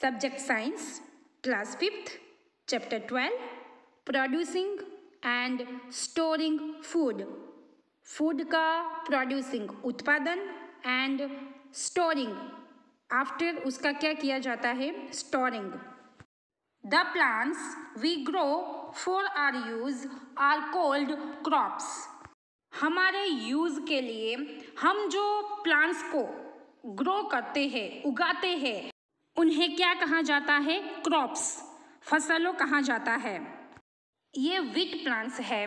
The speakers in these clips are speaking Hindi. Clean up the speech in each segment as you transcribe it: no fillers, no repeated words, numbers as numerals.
Subject Science, Class 5th, Chapter 12, Producing and Storing Food. Food का producing उत्पादन and storing after उसका क्या किया जाता है storing. The plants we grow for our use are called crops. हमारे यूज़ के लिए हम जो प्लांट्स को ग्रो करते हैं उगाते हैं उन्हें क्या कहा जाता है क्रॉप्स फसलों कहा जाता है. ये व्हीट प्लांट्स है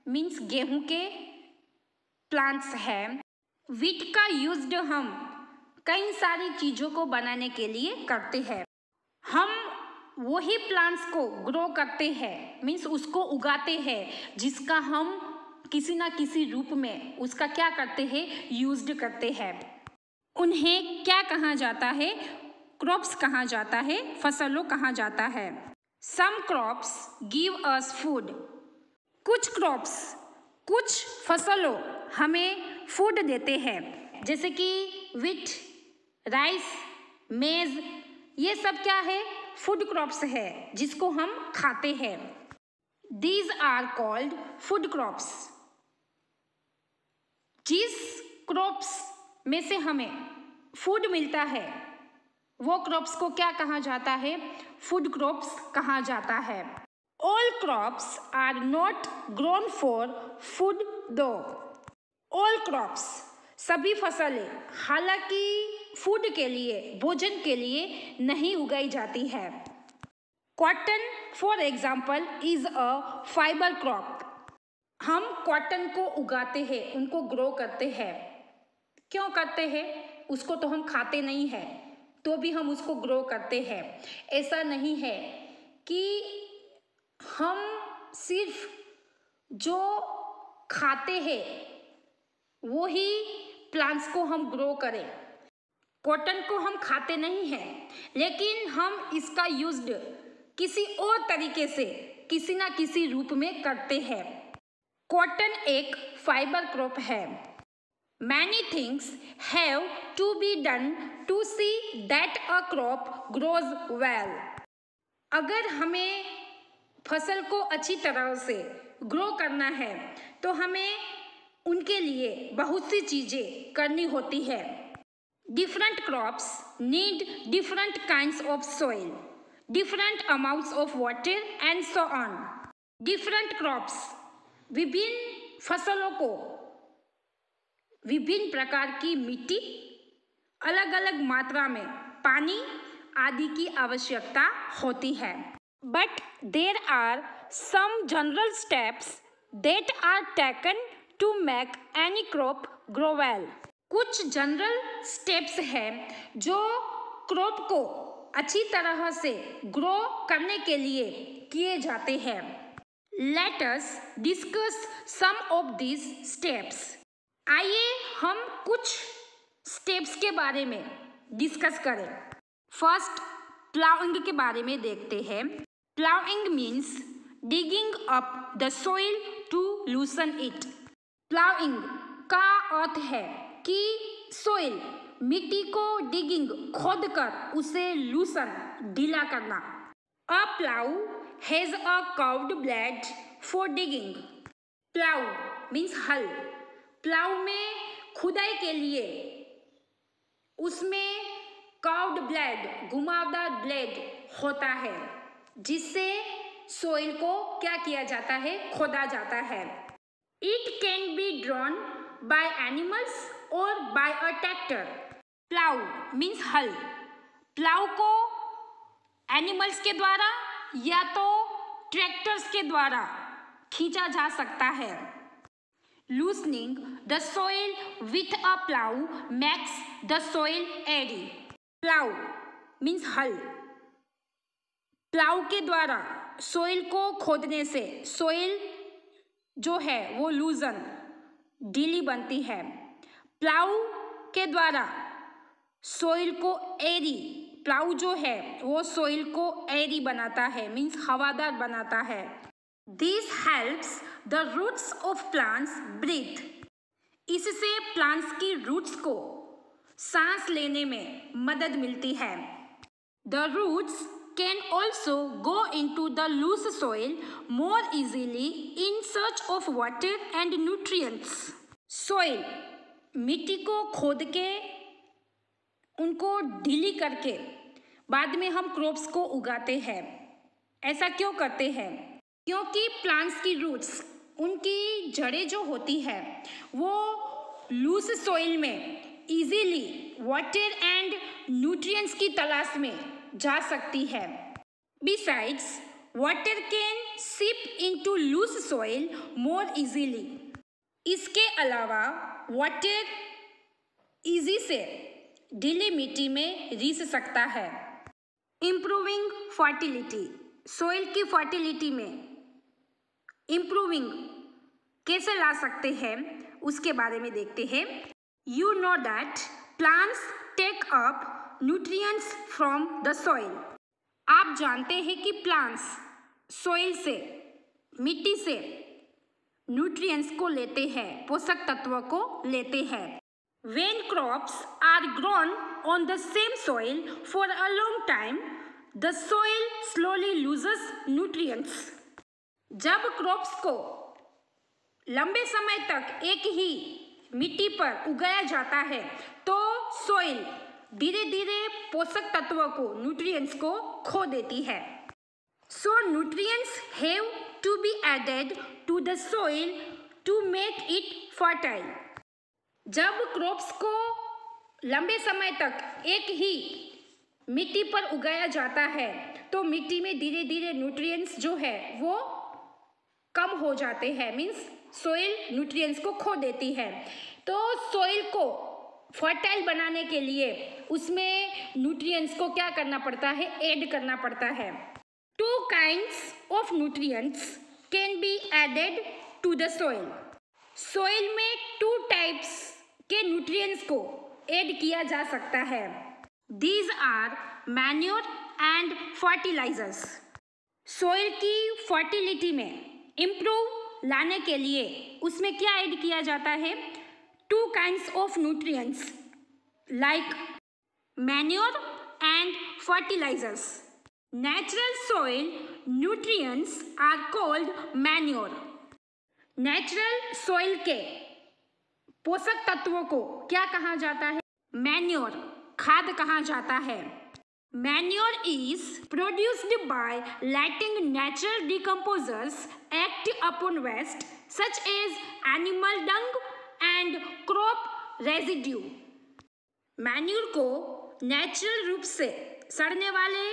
मीन्स गेहूं के प्लांट्स है. व्हीट का यूज्ड हम कई सारी चीज़ों को बनाने के लिए करते हैं. हम वही प्लांट्स को ग्रो करते हैं मीन्स उसको उगाते हैं जिसका हम किसी ना किसी रूप में उसका क्या करते हैं यूज्ड करते हैं. उन्हें क्या कहा जाता है क्रॉप्स कहा जाता है फसलों कहा जाता है. Some crops give us food. कुछ क्रॉप्स कुछ फसलों हमें फूड देते हैं जैसे कि व्हीट राइस मेज ये सब क्या है फूड क्रॉप्स है जिसको हम खाते हैं. These are called food crops. जिस क्रॉप्स में से हमें फूड मिलता है वो क्रॉप्स को क्या कहा जाता है फूड क्रॉप्स कहा जाता है. All crops are not grown for food though. All crops सभी फसलें हालांकि फूड के लिए भोजन के लिए नहीं उगाई जाती है. Cotton for example is a fibre crop. हम कॉटन को उगाते हैं उनको ग्रो करते हैं. क्यों करते हैं उसको तो हम खाते नहीं हैं तो भी हम उसको ग्रो करते हैं. ऐसा नहीं है कि हम सिर्फ जो खाते हैं वो ही प्लांट्स को हम ग्रो करें. कॉटन को हम खाते नहीं हैं लेकिन हम इसका यूज्ड किसी और तरीके से किसी ना किसी रूप में करते हैं. कॉटन एक फाइबर क्रॉप है. Many things have to be done to see that a crop grows well. अगर हमें फसल को अच्छी तरह से ग्रो करना है तो हमें उनके लिए बहुत सी चीज़ें करनी होती है. Different crops need different kinds of soil, different amounts of water and so on. Different crops विभिन्न फसलों को विभिन्न प्रकार की मिट्टी अलग अलग मात्रा में पानी आदि की आवश्यकता होती है. But there are some general steps that are taken to make any crop grow well. कुछ जनरल स्टेप्स हैं जो क्रॉप को अच्छी तरह से ग्रो करने के लिए किए जाते हैं. Let us discuss some of these steps. आइए हम कुछ स्टेप्स के बारे में डिस्कस करें. फर्स्ट प्लाउइंग के बारे में देखते हैं. Ploughing means digging up the soil to loosen it. Ploughing का अर्थ है कि सॉइल मिट्टी को डिगिंग खोद कर उसे लूसन ढीला करना. A plough has a curved blade for digging. Plough means हल. प्लाउ में खुदाई के लिए उसमें कर्व्ड ब्लेड घुमावदार ब्लेड होता है जिससे सोइल को क्या किया जाता है खोदा जाता है. It can be drawn by animals और बाय अ ट्रैक्टर. प्लाउ मीन्स हल. प्लाउ को एनिमल्स के द्वारा या तो ट्रैक्टर्स के द्वारा खींचा जा सकता है. Loosening the soil with a plow makes the soil airy. Plow means हल. प्लाउ के द्वारा सोइल को खोदने से सोइल जो है वो लूजन ढीली बनती है. प्लाउ के द्वारा सोइल को एरी प्लाउ जो है वो सोइल को एरी बनाता है मीन्स हवादार बनाता है. This helps the roots of plants breathe. इससे प्लांट्स की रूट्स को सांस लेने में मदद मिलती है. The roots can also go into the loose soil more easily in search of water and nutrients. Soil, मिट्टी को खोद के उनको ढीली करके बाद में हम क्रॉप्स को उगाते हैं। ऐसा क्यों करते हैं? क्योंकि प्लांट्स की रूट्स, उनकी जड़ें जो होती है वो लूज सॉइल में इजीली वाटर एंड न्यूट्रिएंट्स की तलाश में जा सकती है। Besides water can seep into loose soil more easily. इसके अलावा वाटर इजी से ढीली मिट्टी में रिस सकता है। इम्प्रूविंग फर्टिलिटी, सॉइल की फर्टिलिटी में इम्प्रूविंग कैसे ला सकते हैं उसके बारे में देखते हैं। You know that plants take up nutrients from the soil. आप जानते हैं कि प्लांट्स सॉइल से, मिट्टी से न्यूट्रिएंट्स को लेते हैं, पोषक तत्वों को लेते हैं। When crops are grown on the same soil for a long time, the soil slowly loses nutrients. जब क्रॉप्स को लंबे समय तक एक ही मिट्टी पर उगाया जाता है तो सॉइल धीरे धीरे पोषक तत्वों को, न्यूट्रिएंट्स को खो देती है। So nutrients have to be added to the soil to make it fertile. जब क्रॉप्स को लंबे समय तक एक ही मिट्टी पर उगाया जाता है तो मिट्टी में धीरे धीरे न्यूट्रिएंट्स जो है वो कम हो जाते हैं, मीन्स सॉइल न्यूट्रिएंट्स को खो देती है। तो सॉइल को फर्टाइल बनाने के लिए उसमें न्यूट्रिएंट्स को क्या करना पड़ता है? ऐड करना पड़ता है। 2 kinds of nutrients can be added to the soil. Soil में 2 टाइप्स के न्यूट्रिएंट्स को ऐड किया जा सकता है। These are manure and fertilizers. Soil की फर्टिलिटी में इम्प्रूव लाने के लिए उसमें क्या ऐड किया जाता है? 2 kinds of nutrients like manure and fertilizers. Natural soil nutrients are called manure. Natural soil के पोषक तत्वों को क्या कहा जाता है? मैन्योर, खाद कहा जाता है। Manure is produced by letting natural decomposers act upon waste such as animal dung and crop residue. Manure को नेचुरल रूप से सड़ने वाले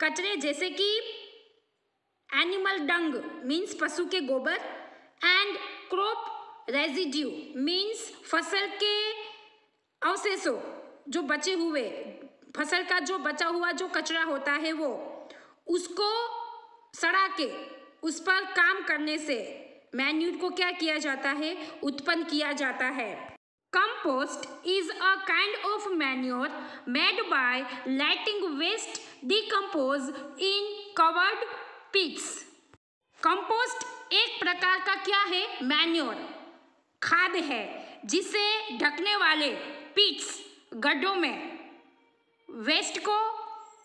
कचरे जैसे कि एनिमल डंग मीन्स पशु के गोबर एंड क्रॉप रेजिड्यू मीन्स फसल के अवशेषों, जो बचे हुए फसल का जो बचा हुआ जो कचरा होता है वो, उसको सड़ा के उस पर काम करने से मैन्यूर को क्या किया जाता है? उत्पन्न किया जाता है। Compost is a kind of manure made by letting waste decompose in covered pits. Compost एक प्रकार का क्या है? मैन्योर, खाद है जिसे ढकने वाले पिट्स, गड्ढों में वेस्ट को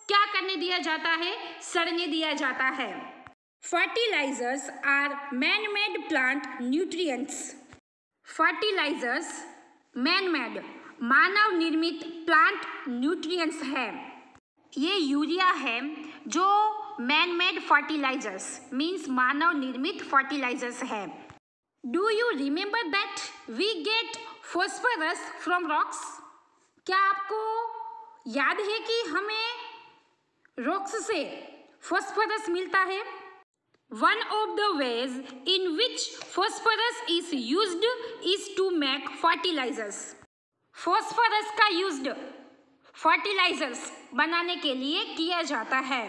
क्या करने दिया जाता है? सड़ने दिया जाता है। Fertilisers are man made plant nutrients. Fertilisers man made, मानव निर्मित प्लांट न्यूट्रिएंट्स है। ये यूरिया है जो मैन मेड फर्टिलाइजर्स मीन्स मानव निर्मित फर्टिलाइजर्स है। Do you remember that we get phosphorus from rocks? क्या आपको याद है कि हमें रॉक्स से फॉस्फोरस मिलता है? One of the ways in which phosphorus is used is to make fertilisers. Phosphorus का यूज्ड फर्टिलाइजर्स बनाने के लिए किया जाता है।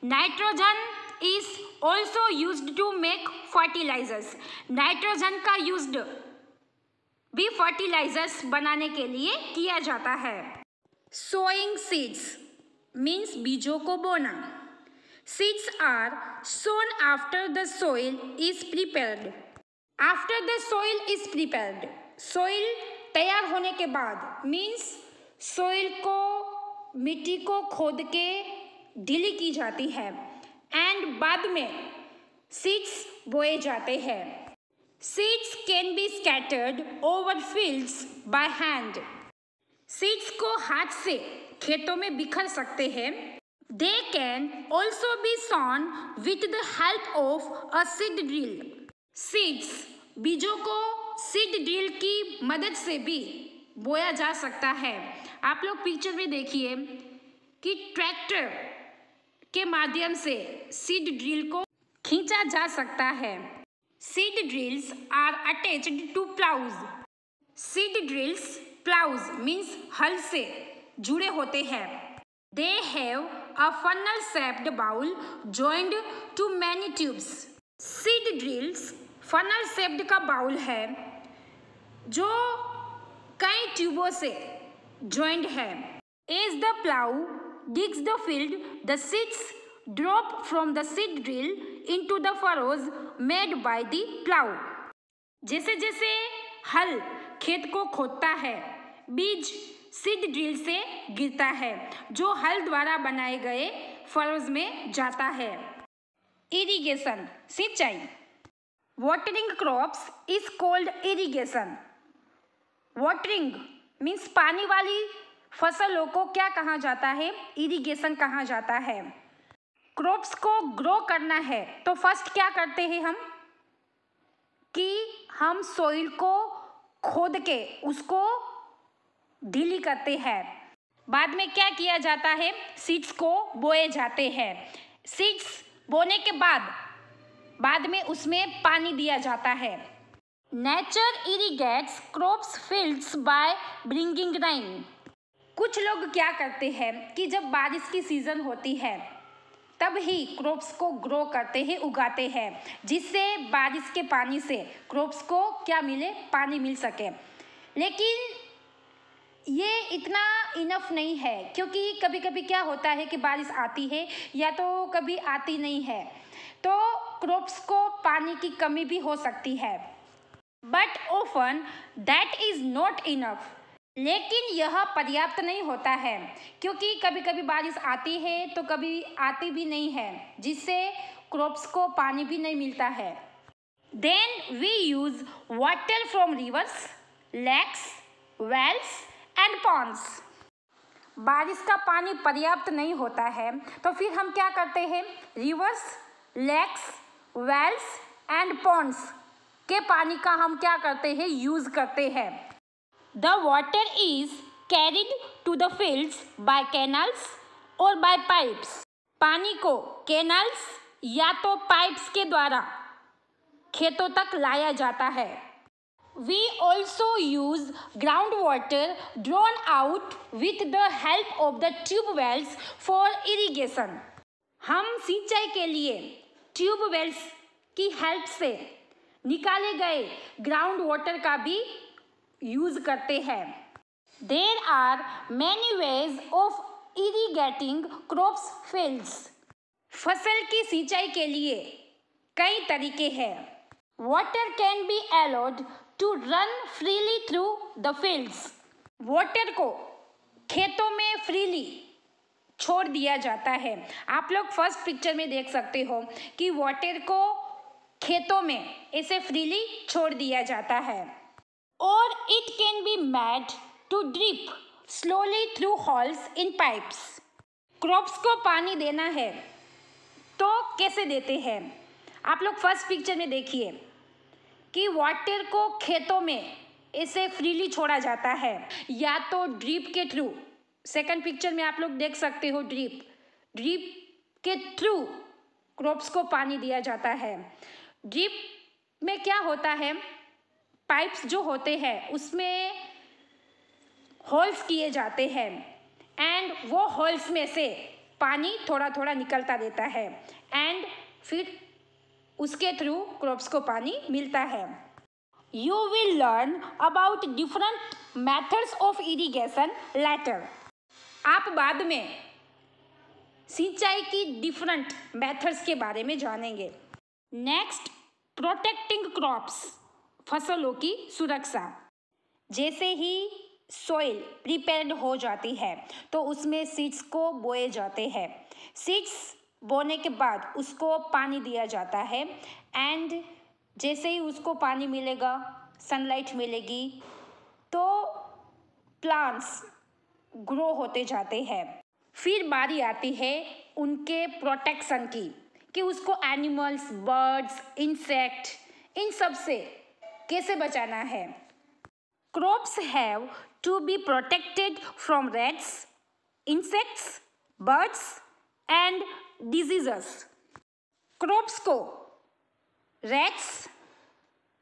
Nitrogen is also used to make fertilisers. Nitrogen का यूज्ड भी फर्टिलाइजर्स बनाने के लिए किया जाता है। सोइंग सीड्स मीन्स बीजों को बोना। Seeds are sown after the soil is prepared. After the soil is prepared, soil तैयार होने के बाद मीन्स सोइल को, मिट्टी को खोद के ढीली की जाती है एंड बाद में सीड्स बोए जाते हैं। Seeds can be scattered over fields by hand. Seeds को हाथ से खेतों में बिखर सकते हैं। They can also be sown with the help of a seed drill. Seeds बीजों को सीड ड्रिल की मदद से भी बोया जा सकता है। आप लोग पिक्चर में देखिए कि ट्रैक्टर के माध्यम से सीड ड्रिल को खींचा जा सकता है। Seed drills are attached to ploughs. Seed drills ploughs means हल से जुड़े होते हैं। They have a funnel shaped bowl joined to many tubes. Seed drills funnel shaped का बाउल है जो कई ट्यूबों से जॉइंड है। As the plough digs the field, the seeds drop from the seed drill into the furrows made by the plow. जैसे जैसे हल खेत को खोदता है, बीज सीड ड्रिल से गिरता है जो हल द्वारा बनाए गए फरोज में जाता है। इरिगेशन, सिंचाई। Watering crops is called irrigation. Watering means पानी वाली फसलों को क्या कहा जाता है? इरिगेशन कहा जाता है। क्रॉप्स को ग्रो करना है तो फर्स्ट क्या करते हैं हम कि हम सॉइल को खोद के उसको ढीली करते हैं। बाद में क्या किया जाता है? सीड्स को बोए जाते हैं। सीड्स बोने के बाद में उसमें पानी दिया जाता है। Nature irrigates crops fields by bringing rain. कुछ लोग क्या करते हैं कि जब बारिश की सीज़न होती है तब ही क्रॉप्स को ग्रो करते हैं, उगाते हैं, जिससे बारिश के पानी से क्रॉप्स को क्या मिले? पानी मिल सके। लेकिन ये इतना इनफ नहीं है क्योंकि कभी कभी क्या होता है कि बारिश आती है या तो कभी आती नहीं है, तो क्रॉप्स को पानी की कमी भी हो सकती है। But often that is not enough. लेकिन यह पर्याप्त नहीं होता है क्योंकि कभी कभी बारिश आती है तो कभी आती भी नहीं है, जिससे क्रॉप्स को पानी भी नहीं मिलता है। Then we use water from rivers, lakes, wells and ponds. बारिश का पानी पर्याप्त नहीं होता है तो फिर हम क्या करते हैं? Rivers, lakes, wells and ponds के पानी का हम क्या करते हैं? यूज करते हैं। The water is carried to the fields by canals or by pipes. पानी को कैनल्स या तो पाइप्स के द्वारा खेतों तक लाया जाता है। We also use groundwater drawn out with the help of the tube wells for irrigation. हम सिंचाई के लिए ट्यूब वेल्स की हेल्प से निकाले गए ग्राउंड वाटर का भी यूज करते हैं। There are many ways of irrigating crops fields. फसल की सिंचाई के लिए कई तरीके हैं। Water can be allowed to run freely through the fields. Water को खेतों में फ्रीली छोड़ दिया जाता है। आप लोग फर्स्ट पिक्चर में देख सकते हो कि वाटर को खेतों में ऐसे फ्रीली छोड़ दिया जाता है। और it can be made to drip slowly through holes in pipes. Crops को पानी देना है तो कैसे देते हैं? आप लोग फर्स्ट पिक्चर में देखिए कि वाटर को खेतों में ऐसे फ्रीली छोड़ा जाता है या तो ड्रिप के थ्रू। सेकंड पिक्चर में आप लोग देख सकते हो ड्रिप के थ्रू क्रॉप्स को पानी दिया जाता है। ड्रिप में क्या होता है? पाइप्स जो होते हैं उसमें होल्स किए जाते हैं एंड वो होल्स में से पानी थोड़ा थोड़ा निकलता रहता है एंड फिर उसके थ्रू क्रॉप्स को पानी मिलता है। You will learn about different methods of irrigation later. आप बाद में सिंचाई की डिफरेंट मेथड्स के बारे में जानेंगे। नेक्स्ट, प्रोटेक्टिंग क्रॉप्स, फसलों की सुरक्षा। जैसे ही सॉइल प्रिपेयर्ड हो जाती है तो उसमें सीड्स को बोए जाते हैं। सीड्स बोने के बाद उसको पानी दिया जाता है एंड जैसे ही उसको पानी मिलेगा, सनलाइट मिलेगी, तो प्लांट्स ग्रो होते जाते हैं। फिर बारी आती है उनके प्रोटेक्शन की कि उसको एनिमल्स, बर्ड्स, इंसेक्ट, इन सब से कैसे बचाना है। Crops have to be protected from rats, insects, birds and diseases. Crops को rats,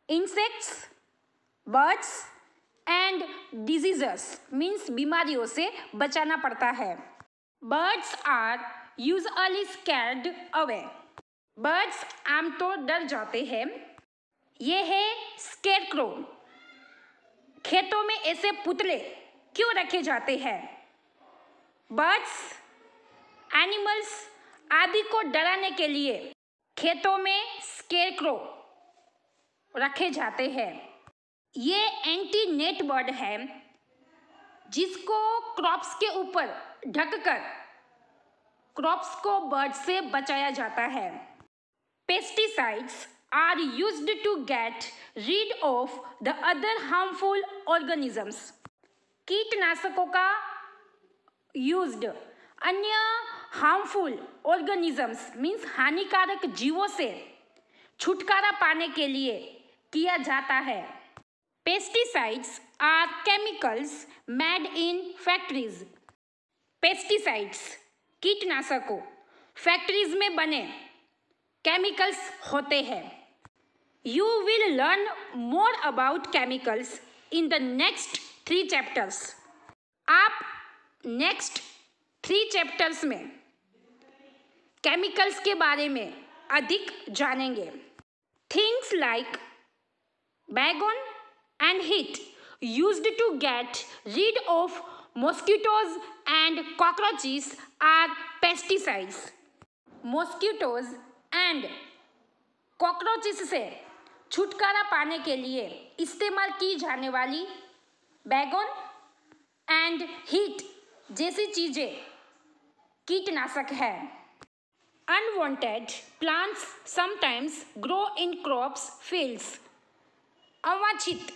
insects, birds and diseases means बीमारियों से बचाना पड़ता है। Birds are usually scared away. Birds आमतौर डर जाते हैं। ये है स्केरक्रो। खेतों में ऐसे पुतले क्यों रखे जाते हैं? बर्ड्स, एनिमल्स आदि को डराने के लिए खेतों में स्केरक्रो रखे जाते हैं। ये एंटी नेट बर्ड है जिसको क्रॉप्स के ऊपर ढककर क्रॉप्स को बर्ड से बचाया जाता है। Pesticides are used to get rid of the other harmful organisms. कीटनाशकों का यूज्ड अन्य हार्मफुल ऑर्गेनिजम्स मीन्स हानिकारक जीवों से छुटकारा पाने के लिए किया जाता है। Pesticides are chemicals made in factories. Pesticides कीटनाशकों फैक्ट्रीज में बने केमिकल्स होते हैं। You will learn more about chemicals in the next 3 chapters. आप नेक्स्ट 3 चैप्टर्स में केमिकल्स के बारे में अधिक जानेंगे। थिंग्स लाइक बैगन and heat used to get rid of mosquitoes and cockroaches are pesticides. Mosquitoes and cockroaches से छुटकारा पाने के लिए इस्तेमाल की जाने वाली बैगन एंड हीट जैसी चीज़ें कीटनाशक है। Unwanted plants sometimes grow in crops fields. अवांछित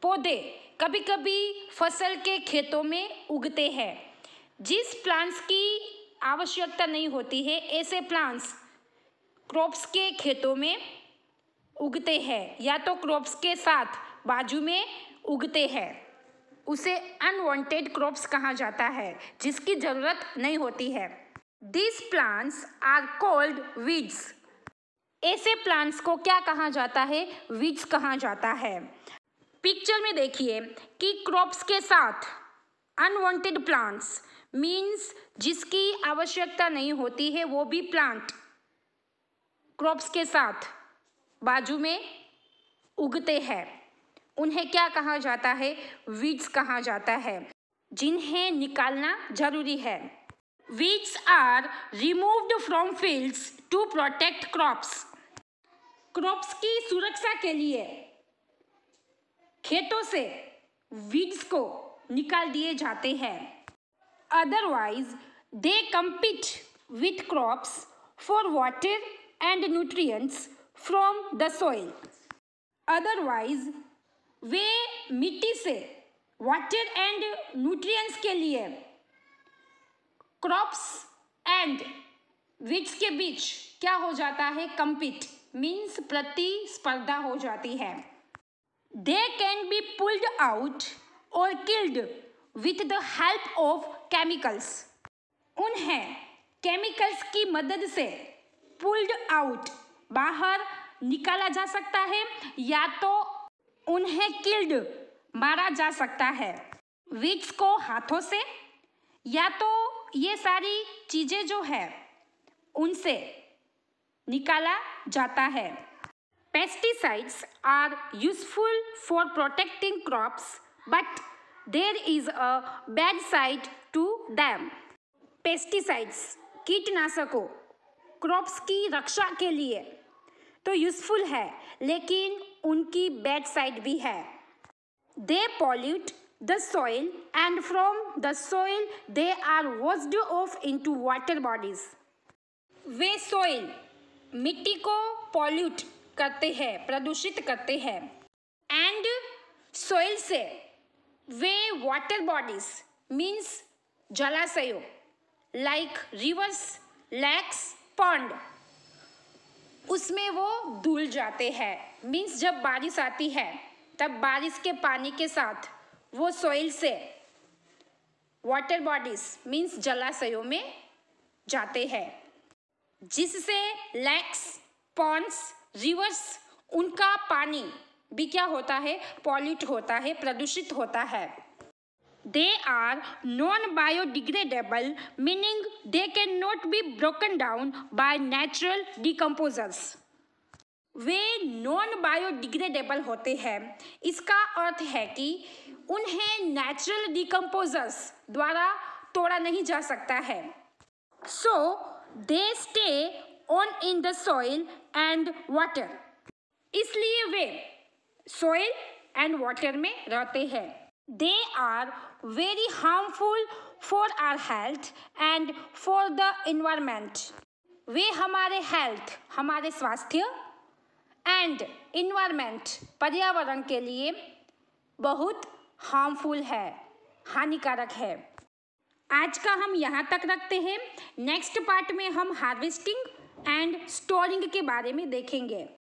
पौधे कभी कभी फसल के खेतों में उगते हैं। जिस प्लांट्स की आवश्यकता नहीं होती है ऐसे प्लांट्स क्रॉप्स के खेतों में उगते हैं या तो क्रॉप्स के साथ बाजू में उगते हैं। उसे अनवांटेड क्रॉप्स कहा जाता है जिसकी ज़रूरत नहीं होती है। This plants are called weeds. ऐसे प्लांट्स को क्या कहा जाता है? वीड्स कहा जाता है। पिक्चर में देखिए कि क्रॉप्स के साथ अनवांटेड प्लांट्स मीन्स जिसकी आवश्यकता नहीं होती है वो भी प्लांट क्रॉप्स के साथ बाजू में उगते हैं। उन्हें क्या कहा जाता है? वीड्स कहा जाता है, जिन्हें निकालना जरूरी है। Weeds are removed from fields to protect crops. Crops की सुरक्षा के लिए खेतों से वीड्स को निकाल दिए जाते हैं। Otherwise they compete with crops for water and nutrients from the soil. Otherwise वे मिट्टी से वाटर एंड न्यूट्रिएंट्स के लिए क्रॉप्स एंड वीड्स के बीच क्या हो जाता है? कंपीट मीन्स प्रतिस्पर्धा हो जाती है। They can be pulled out or killed with the help of chemicals. उन्हें केमिकल्स की मदद से पुल्ड आउट बाहर निकाला जा सकता है या तो उन्हें किल्ड मारा जा सकता है। वीड्स को हाथों से या तो ये सारी चीज़ें जो है उनसे निकाला जाता है। Pesticides are useful for protecting crops, but there is a bad side to them. Pesticides कीटनाशकों क्रॉप्स की रक्षा के लिए तो यूजफुल है, लेकिन उनकी बैड साइड भी है। They pollute the soil and from the soil they are washed off into water bodies. Way soil मिट्टी को pollute करते हैं, प्रदूषित करते हैं, and soil से वे water bodies means जलाशयों like rivers, lakes, pond उसमें वो धुल जाते हैं. मीन्स जब बारिश आती है तब बारिश के पानी के साथ वो सॉइल से वाटर बॉडीज मीन्स जलाशयों में जाते हैं, जिससे लेक्स, पॉन्ड्स, रिवर्स उनका पानी भी क्या होता है, पॉल्यूट होता है, प्रदूषित होता है. They are non biodegradable meaning they can not be broken down by natural decomposers. वे नॉन बायोडिग्रेडेबल होते हैं. इसका अर्थ है कि उन्हें नेचुरल डिकम्पोजर्स द्वारा तोड़ा नहीं जा सकता है. So they stay on in the soil and water. इसलिए वे सॉइल एंड वाटर में रहते हैं. They are very harmful for our health and for the environment. वे हमारे हेल्थ, हमारे स्वास्थ्य एंड इन्वायरमेंट, पर्यावरण के लिए बहुत हार्मफुल है, हानिकारक है. आज का हम यहाँ तक रखते हैं. नेक्स्ट पार्ट में हम हार्वेस्टिंग एंड स्टोरिंग के बारे में देखेंगे.